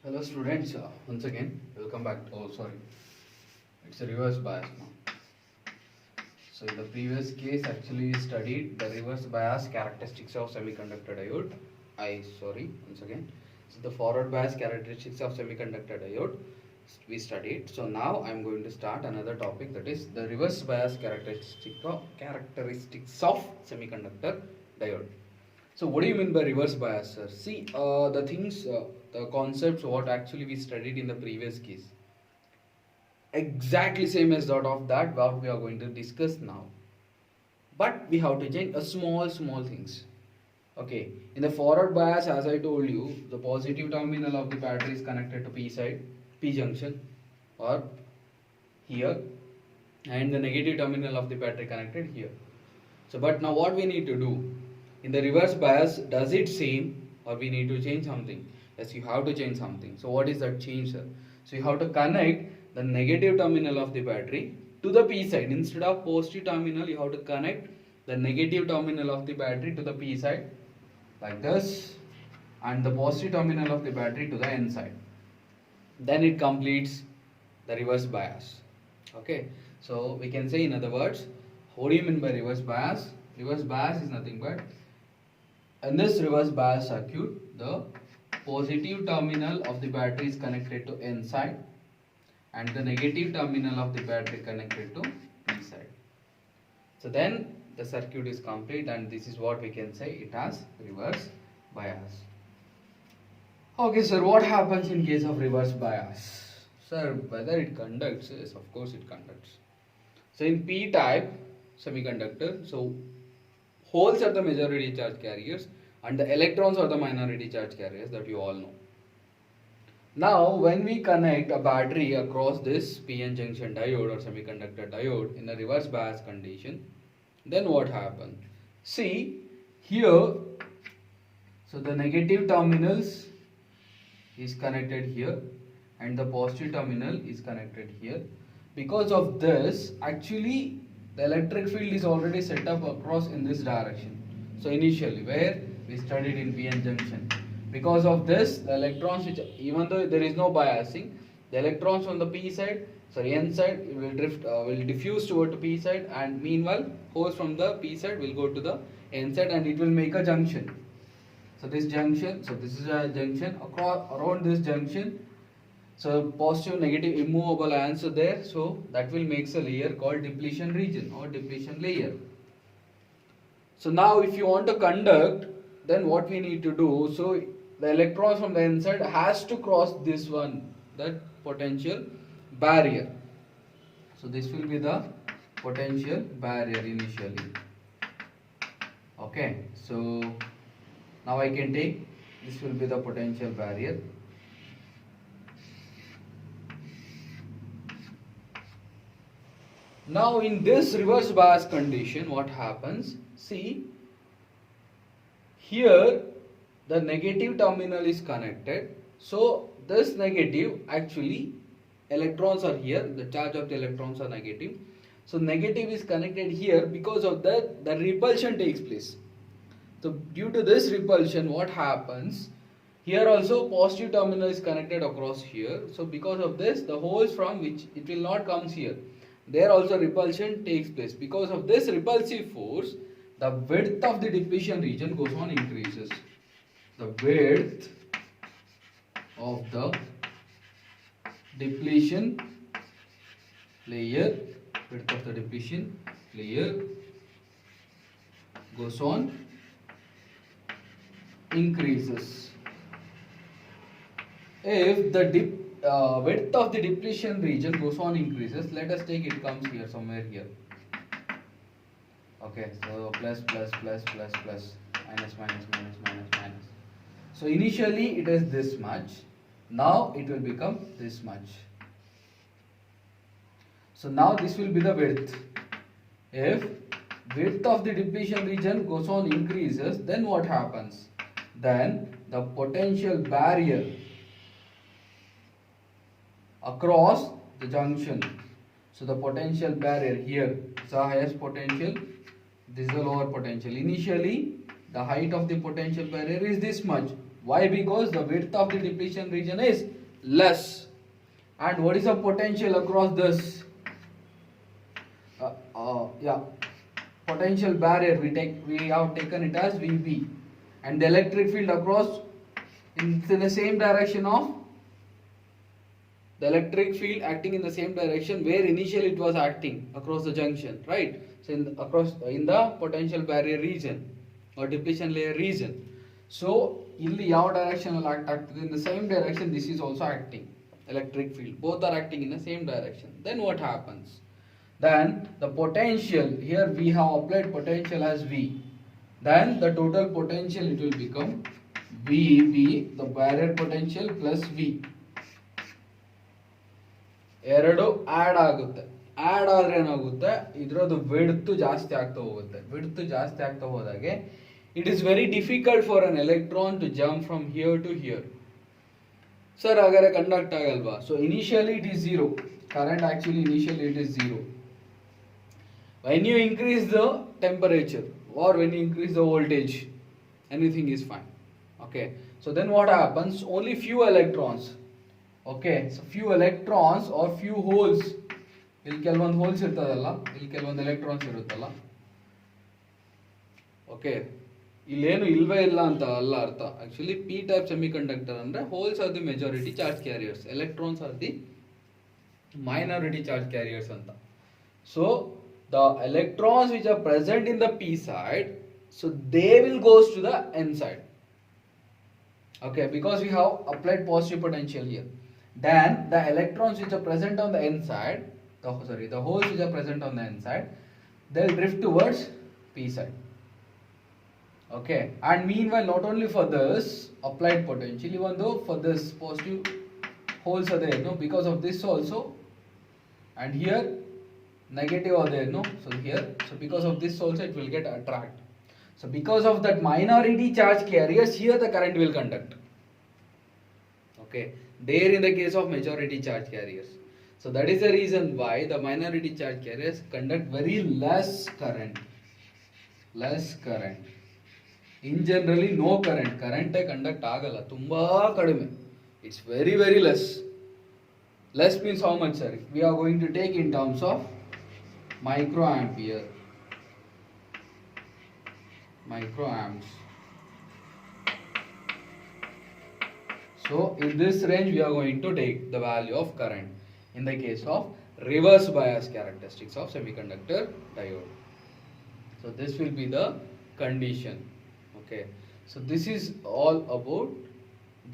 Hello students, once again welcome back. Oh sorry, it's a reverse bias now. So in the previous case actually we studied the reverse bias characteristics of semiconductor diode. Once again. So the forward bias characteristics of semiconductor diode we studied. So now I am going to start another topic, that is the reverse bias characteristics of semiconductor diode. So what do you mean by reverse bias, sir? See, the concepts what actually we studied in the previous case, exactly same as that what we are going to discuss now. But we have to change a small things. Okay, in the forward bias, as I told you, the positive terminal of the battery is connected to P side, P junction, or here, and the negative terminal of the battery connected here. So, but now what we need to do? In the reverse bias, does it same or we need to change something? Yes, you have to change something. So what is that change, sir? So you have to connect the negative terminal of the battery to the P side. Instead of positive terminal, you have to connect the negative terminal of the battery to the P side like this, and the positive terminal of the battery to the N side. Then it completes the reverse bias. Okay, so we can say in other words, what do you mean by reverse bias? Reverse bias is nothing but, in this reverse bias circuit, the positive terminal of the battery is connected to N side and the negative terminal of the battery connected to P side. So then the circuit is complete, and this is what we can say it has reverse bias. Okay, sir, what happens in case of reverse bias? Sir, whether it conducts, yes, of course it conducts. So in P-type semiconductor, so holes are the majority charge carriers and the electrons are the minority charge carriers, that you all know. Now, when we connect a battery across this PN junction diode or semiconductor diode in a reverse bias condition, then what happens? See, here, so the negative terminals is connected here and the positive terminal is connected here. Because of this, actually the electric field is already set up across in this direction. So initially where we studied in PN junction, because of this the electrons, which even though there is no biasing, the electrons from the P side, sorry N side, will diffuse toward the P side, and meanwhile holes from the P side will go to the N side and it will make a junction. So this junction, so this is a junction, around this junction, so positive negative immovable ions are there, so that will make a layer called depletion region or depletion layer. So now if you want to conduct, then what we need to do, so the electrons from the N side has to cross this one, that potential barrier. So this will be the potential barrier initially. Okay, so now I can take, this will be the potential barrier. Now in this reverse bias condition, what happens? See, here the negative terminal is connected. So this negative, actually electrons are here, the charge of the electrons are negative. So negative is connected here, because of that the repulsion takes place. So due to this repulsion, what happens? Here also positive terminal is connected across here. So because of this, the holes from which it will not comes here, there also repulsion takes place. Because of this repulsive force, the width of the depletion region goes on increases. The width of the depletion layer, goes on increases. If the width of the depletion region goes on increases, let us take it comes here, somewhere here. Okay, so plus, minus. So initially it is this much, now it will become this much. So now this will be the width. If width of the depletion region goes on increases, then what happens? Then the potential barrier across the junction, so the potential barrier here is the highest potential, this is the lower potential. Initially the height of the potential barrier is this much. Why? Because the width of the depletion region is less. And what is the potential across this? Yeah, potential barrier, we have taken it as VB, and the electric field across in the same direction of the electric field acting in the same direction where initially it was acting across the junction, right? So in the potential barrier region or depletion layer region. So ಇಲ್ಲಿ ಯಾವ direction ಅಲ್ಲಿ act ಆಗ್ತದೆ, in the same direction this is also acting, electric field, both are acting in the same direction. Then what happens? Then the potential, here we have applied potential as V, then the total potential it will become VB, the barrier potential plus V, ಎರಡು add ಆಗುತ್ತೆ. Add ಆದ್ರೆ ಏನಾಗುತ್ತೆ, ಇದರದ್ದು width ಜಾಸ್ತಿ ಆಗ್ತಾ ಹೋಗುತ್ತೆ. Width ಜಾಸ್ತಿ ಆಗ್ತಾ ಹೋದಾಗೆ it is very difficult for an electron to jump from here to here. Sir ಹಾಗಾದ್ರೆ ಕಂಡಕ್ಟ್ ಆಗಲ್ವಾ? So initially it is zero, current actually initially it is zero. When you increase the temperature or when you increase the voltage, anything is fine. Okay, so then what happens? Only few electrons, okay, so few electrons or few holes, ಇಲ್ಲಿ ಕೆಲವೊಂದು holes ಇರ್ತದಲ್ಲ, ಇಲ್ಲಿ ಕೆಲವೊಂದು electrons ಇರುತ್ತಲ್ಲ, okay, ಇಲ್ಲೇನು ಇಲ್ವೇ ಇಲ್ಲ ಅಂತ ಅಲ್ಲ ಅರ್ಥ. ಆಕ್ಚುಲಿ ಪಿ ಟೈಪ್ ಸೆಮಿಕಂಡಕ್ಟರ್ ಅಂದ್ರೆ holes are the majority charge carriers, electrons are the minority charge carriers ಅಂತ. So the electrons which are present in the p side, so they will goes to the n side, okay, because we have applied positive potential here. Then the electrons which are present on the n side, the holes which are present on the n side, they'll drift towards p side, okay. And meanwhile, not only for this applied potential, even though for this positive holes are there, no, because of this also, and here negative are there, no, so here, so because of this also it will get attract. So because of that minority charge carriers, here the current will conduct, okay, there in the case of majority charge carriers. So that is the reason why the minority charge carriers conduct very less current. In generally no current conduct ಆಗಲ್ಲ, ತುಂಬಾ ಕಡಿಮೆ, it's very less. Less means how much, sir? We are going to take in terms of microamps. So in this range we are going to take the value of current in the case of reverse bias characteristics of semiconductor diode. So this will be the condition, okay. So this is all about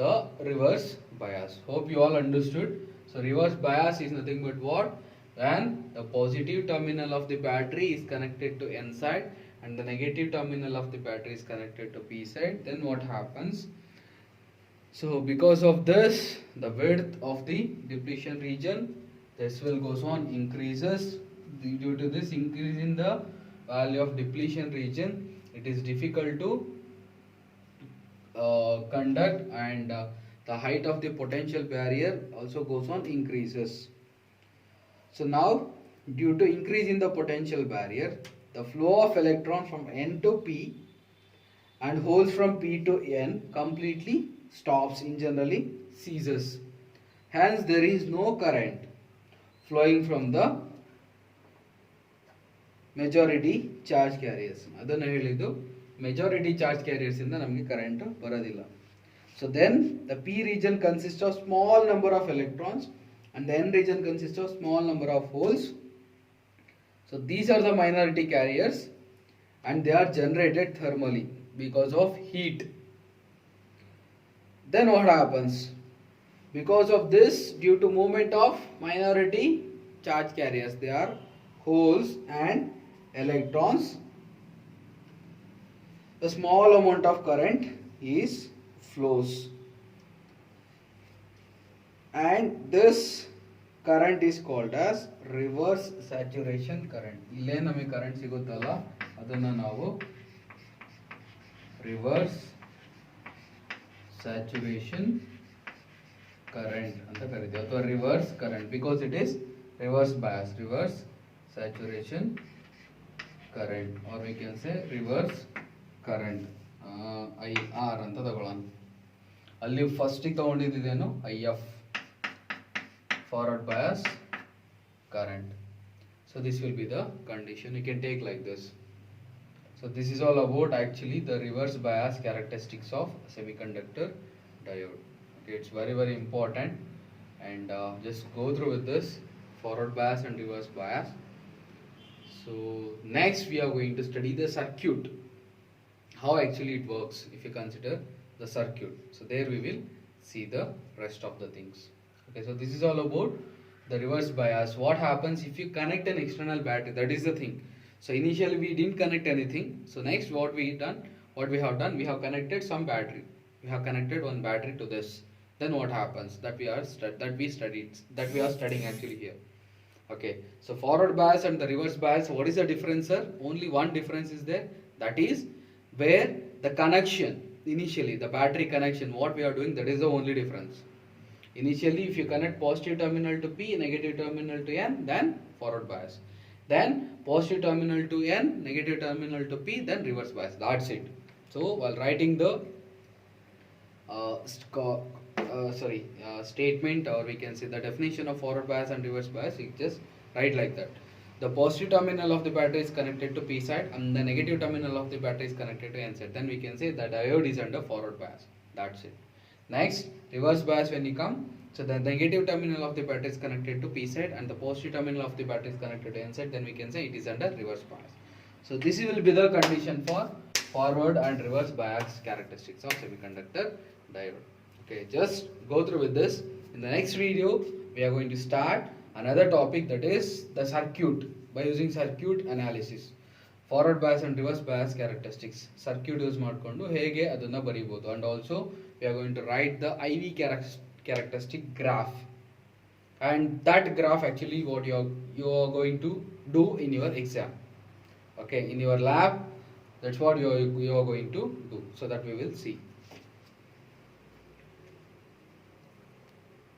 the reverse bias. Hope you all understood. So reverse bias is nothing but what? When the positive terminal of the battery is connected to N side and the negative terminal of the battery is connected to P side, then what happens? So because of this, the width of the depletion region, this will goes on increases. Due to this increase in the value of depletion region, it is difficult to conduct, and the height of the potential barrier also goes on increases. So now, due to increase in the potential barrier, the flow of electron from N to P and holes from P to N completely stops, in generally ceases. Hence there is no current flowing from the majority charge carriers. ಅದನ್ನು ಹೇಳಿದ್ದು majority charge carriers ಇಂದ ನಮಗೆ current ಬರೋದಿಲ್ಲ. So then the P region consists of small number of electrons and the N region consists of small number of holes. So these are the minority carriers and they are generated thermally because of heat. Then what happens? Because of this, due to movement of minority charge carriers, they are holes and electrons, a small amount of current is flows, and this current is called as reverse saturation current. ಇಲ್ಲೇ ನಮಗೆ current ಸಿಗುತ್ತಲ್ಲ ಅದನ್ನು ನಾವು reverse saturation current ಅಂತ ಕರೀತೀವಿ, ಅಥವಾ reverse current, because it is reverse bias, reverse saturation current, or we can say reverse current. I R ಅಂತ ತಗೊಳ್ಳೋಣ. ಅಲ್ಲಿ ಫಸ್ಟಿಗೆ ತೊಗೊಂಡಿದ್ದೇನು I F, forward bias current. So this will be the condition. You can take like this. So this is all about actually the reverse bias characteristics of semiconductor diode. Okay, it's very important, and just go through with this forward bias and reverse bias. So next we are going to study the circuit, how actually it works if you consider the circuit. So there we will see the rest of the things. Okay, so this is all about the reverse bias. What happens if you connect an external battery? That is the thing. So initially we didn't connect anything. So next what we have done, we have connected some battery. We have connected one battery to this. Then what happens? That we are studying actually here. Okay. So forward bias and the reverse bias. What is the difference, sir? Only one difference is there. That is where the connection initially, the battery connection, what we are doing, that is the only difference. Initially, if you connect positive terminal to P, negative terminal to N, then forward bias. Then positive terminal to N, negative terminal to P, then reverse bias. That's it. So while writing the statement, or we can say the definition of forward bias and reverse bias, you just write like that. The positive terminal of the battery is connected to P side, and the negative terminal of the battery is connected to N side. Then we can say the diode is under forward bias. That's it. Next, reverse bias when you come, so the negative terminal of the battery is connected to P side and the positive terminal of the battery is connected to N side, then we can say it is under reverse bias. So this will be the condition for forward and reverse bias characteristics of semiconductor diode. Okay, just go through with this. In the next video, we are going to start another topic, that is the circuit, by using circuit analysis. Forward bias and reverse bias characteristics circuit use ಮಾಡಿಕೊಂಡು ಹೇಗೆ ಅದನ್ನು ಬರೀಬೋದು. And also we are going to write the I V characteristic graph, and that graph actually what you are going to do in your exam. Okay, in your lab, that's what you are going to do, so that we will see.